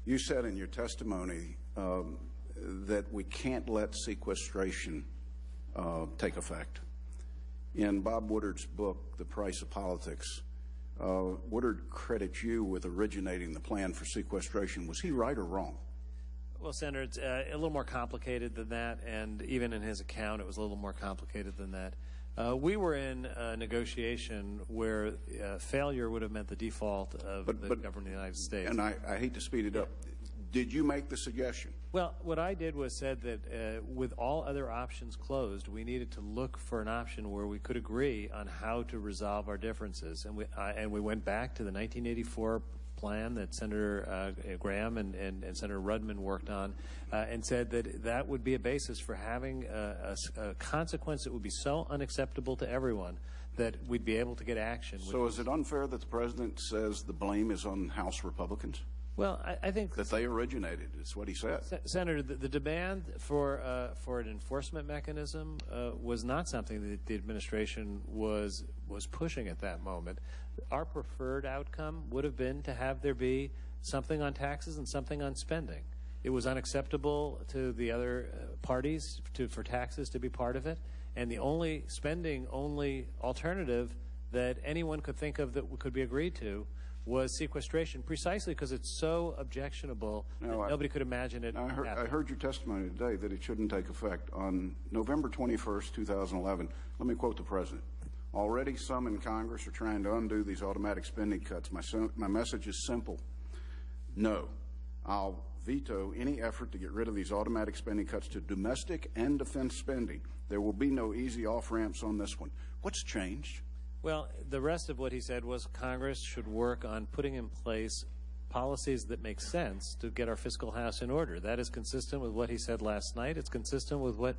You said in your testimony that we can't let sequestration take effect. In Bob Woodard's book, The Price of Politics, Woodard credits you with originating the plan for sequestration. Was he right or wrong? Well, Senator, it's a little more complicated than that, and even in his account, it was a little more complicated than that. We were in a negotiation where failure would have meant the default of the government of the United States. And I hate to speed it up. Did you make the suggestion? Well, what I did was said that with all other options closed, we needed to look for an option where we could agree on how to resolve our differences. And we went back to the 1984 plan that Senator Graham and Senator Rudman worked on and said that that would be a basis for having a consequence that would be so unacceptable to everyone that we'd be able to get action. So is it unfair that the President says the blame is on House Republicans? Well, I think that they originated. It's what he said. Senator, the demand for an enforcement mechanism was not something that the administration was pushing at that moment. Our preferred outcome would have been to have there be something on taxes and something on spending. It was unacceptable to the other parties for taxes to be part of it, and the only spending-only alternative that anyone could think of that could be agreed to was sequestration, precisely because it's so objectionable that nobody could imagine it. I heard your testimony today that it shouldn't take effect. On November 21st, 2011, let me quote the President. Already some in Congress are trying to undo these automatic spending cuts. My message is simple. No, I'll veto any effort to get rid of these automatic spending cuts to domestic and defense spending. There will be no easy off-ramps on this one. What's changed? Well, the rest of what he said was Congress should work on putting in place policies that make sense to get our fiscal house in order. That is consistent with what he said last night. It's consistent with what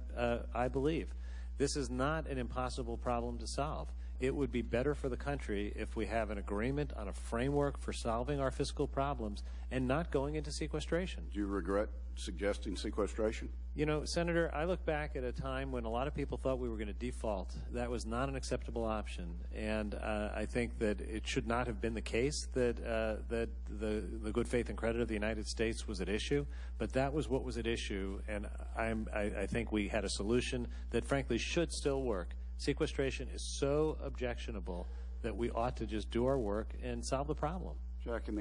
I believe. This is not an impossible problem to solve. It would be better for the country if we have an agreement on a framework for solving our fiscal problems and not going into sequestration. Do you regret suggesting sequestration? You know, Senator, I look back at a time when a lot of people thought we were going to default. That was not an acceptable option, and I think that it should not have been the case that the good faith and credit of the United States was at issue, but that was what was at issue, and I think we had a solution that frankly should still work. Sequestration is so objectionable that we ought to just do our work and solve the problem. Jack, in the